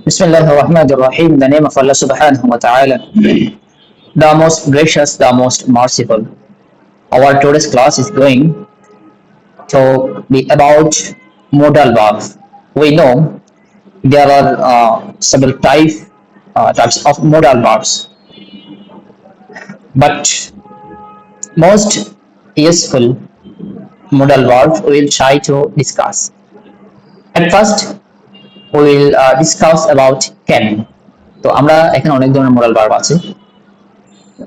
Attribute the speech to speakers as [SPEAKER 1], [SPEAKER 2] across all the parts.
[SPEAKER 1] Bismillahirrahmanirrahim. In the name of Allah subhanahu wa ta'ala, the most gracious, the most merciful. Our today's class is going to be about modal verbs. We know there are several types of modal verbs, but most useful modal verbs we will try to discuss. At first, we will discuss about can. তো আমরা এখানে অনেক ধরনের moral verb আছে।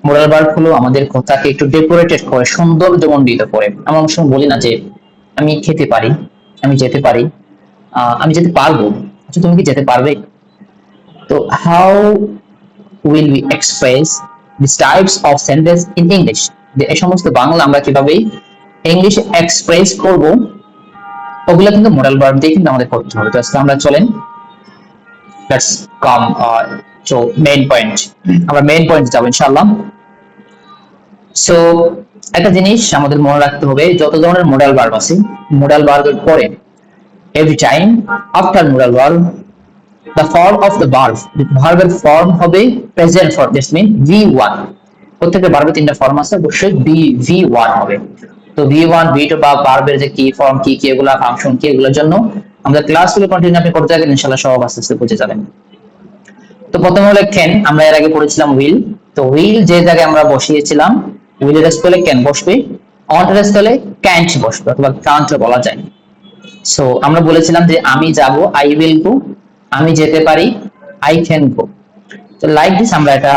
[SPEAKER 1] Moral verb হলো আমাদের কথাকে একটু ডেকোরেটেড করে সৌন্দর্যমণ্ডিত করে। আমরা অনেক সময় বলি না যে আমি খেতে পারি, আমি যেতে পারি, আমি যেতে পারবো। আচ্ছা তুমি কি যেতে পারবে? তো how will we express this types of sentence in English? এই সমস্ত বাংলা আমরা কিভাবে ইংলিশে এক্সপ্রেস করব, ওগুলো কিন্তু মোরাল ভার্ব দিয়ে কিন্তু আমাদের করতে হবে। তো আজকে আমরা চলেন let's come to main point. আমরা মেইন পয়েন্ট যাব ইনশাআল্লাহ। সো একটা জিনিস আমাদের মনে রাখতে হবে, যত ধরনের মোডাল ভার্ব আছে, মোডাল ভার্বের পরে every time after modal verb the form of the verb, ভার্বের ফর্ম হবে present form, this mean V1। প্রত্যেকটা ভার্বের তিনটা ফর্ম আছে, অবশ্যই V1 হবে। তো V1 V2 বা ভার্বের যে কি ফর্ম কি কি এগুলা ফাংশন কি এগুলোর জন্য আমাদের ক্লাসগুলো কন্টিনিউ আপনি করতে থাকেন, ইনশাআল্লাহ সব আস্তে আস্তে বুঝে যাবেন। তো প্রথমে হলো ক্যান, আমরা এর আগে পড়েছিলাম উইল। তো উইল যে জায়গায় আমরা বসিয়েছিলাম, উইলের স্থলে ক্যান বসবে, অন এর স্থলে ক্যান্ট বসবে অথবা কান্ট বলা যায়। সো আমরা বলেছিলাম যে আমি যাব, আই উইল গো, আমি যেতে পারি, আই ক্যান গো। তো লাইক দিস আমরা এটা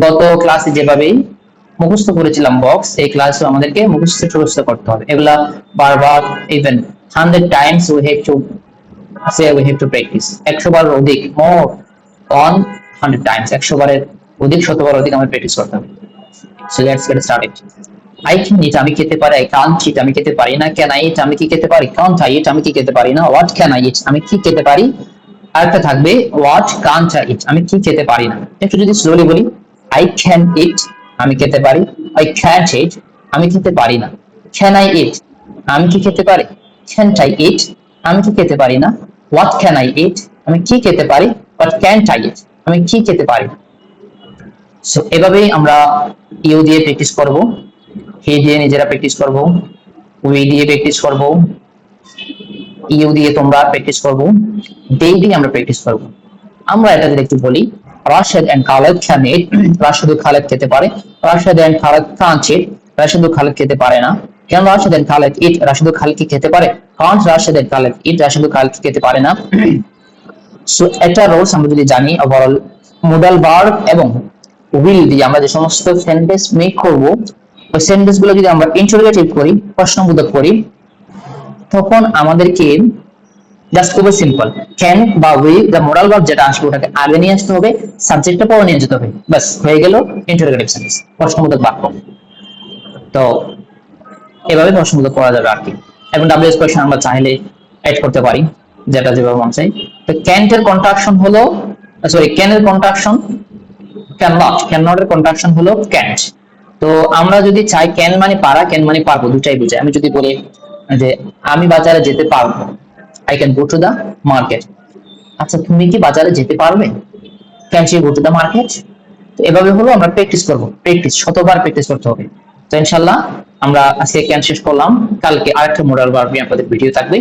[SPEAKER 1] গত ক্লাসে যেভাবে মুখস্থ করেছিলাম বক্স, এই ক্লাসে আমাদেরকে মুখস্থ করতে হবে এগুলা বারবার, even 100 Times we have to say, we have to practice. 100 বার অধিক, মোর অন 100 টাইমস, 100 বারের অধিক, 100 বার অধিক আমরা প্র্যাকটিস করতে হবে। So let's get started. I can eat, আমি খেতে পারি, আই কান্ট ইট, আমি খেতে পারি না। ক্যান আই ইট, আমি কি খেতে পারি, কান্ট আই ইট, আমি কি খেতে পারি না। হোয়াট ক্যান আই ইট, আমি কি খেতে পারি। আরেকটা থাকবে হোয়াট কান্ট আই ইট, আমি কি খেতে পারি না। একটু যদি স্লোলি বলি, আই ক্যান ইট, আমি খেতে পারি, আই ক্যান্ট ইট, আমি খেতে পারি না। ক্যান আই ইট, আমি কি খেতে পারি, ক্যান্ট আই ইট, আমি কি খেতে পারি না। হোয়াট ক্যান আই ইট, আমি কি খেতে পারি, হোয়াট ক্যান্ট আই ইট, আমি কি খেতে পারি না। সো এভাবেই আমরা ইউ দিয়ে প্র্যাকটিস করব, হি দিয়ে নিজেরা প্র্যাকটিস করব, উই দিয়ে প্র্যাকটিস করব, ইউ দিয়ে তোমরা প্র্যাকটিস করব, দে দিয়ে আমরা প্র্যাকটিস করব। আমরা এটা যদি একটু বলি, রাশেদ এন্ড খালেদ ক্যান ইট, রাশেদ ও খালেদ খেতে পারে। রাশেদ এন্ড খালেদ কান্ট ইট, রাশেদ ও খালেদ খেতে পারে না। কেন রাশেদ এন্ড খালেদ ইট, রাশেদ ও খালেদ কি খেতে পারে। কান্ট রাশেদ এন্ড খালেদ ইট, রাশেদ ও খালেদ খেতে পারে না। সো এটা রোলস আমরা যদি জানি, ওভারঅল মোডাল ভার্ব এবং উইল দিয়ে আমরা যে সমস্ত সেন্টেন্স মেক করব, ওই সেন্টেন্স গুলো যদি আমরা ইন্টারোগেটিভ করি, প্রশ্নবোধক করি, তখন আমাদেরকে জাস্ট খুবই সিম্পল ক্যান বা উইল, দ্য মোডাল ভার্ব যেটা আসবে ওটাকে আগে নিয়ে আসতে হবে, সাবজেক্টটা পরে নিয়ে যেতে হবে, বাস হয়ে গেল ইন্টারোগেটিভ সেন্টেন্স, প্রশ্নবোধক বাক্য। তো এভাবে প্রশ্নবোধক করা যাবে আর কি। এখন ডাব্লিউএস কোয়েশ্চন আমরা চাইলে অ্যাড করতে পারি, যেটা যেভাবে মন চাই। তো ক্যান্টের কন্ট্রাকশন হলো, সরি ক্যানের কন্ট্রাকশন ক্যান নট এর কন্ট্রাকশন হলো ক্যান্ট। তো আমরা যদি চাই ক্যান মানে পারা, ক্যান মানে পারবো, দুটাই বোঝায়। আমি যদি বলি যে আমি বাজারে যেতে পারবো, I can go to the market. আচ্ছা তুমি কি বাজারে যেতে পারবে, can she go to the market. তো এভাবে হলো আমরা প্র্যাকটিস করব, প্র্যাকটিস শতবার প্র্যাকটিস করতে হবে। তো ইনশাআল্লাহ আমরা আজকে ক্যান শেষ করলাম, কালকে আরেকটা মোডাল ভার্ব নিয়ে আপনাদের ভিডিও থাকবে।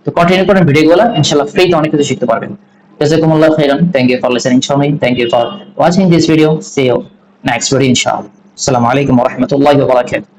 [SPEAKER 1] তো কন্টিনিউ করেন ভিডিওগুলো, ইনশাআল্লাহ ফ্রিতে অনেক কিছু শিখতে পারবেন। জাযাকুমুল্লাহ খাইরান, thank you for listening to me, thank you for watching this video, see you next video ইনশাআল্লাহ। আসসালামু আলাইকুম ওয়া রাহমাতুল্লাহি ওয়া বারাকাতুহু।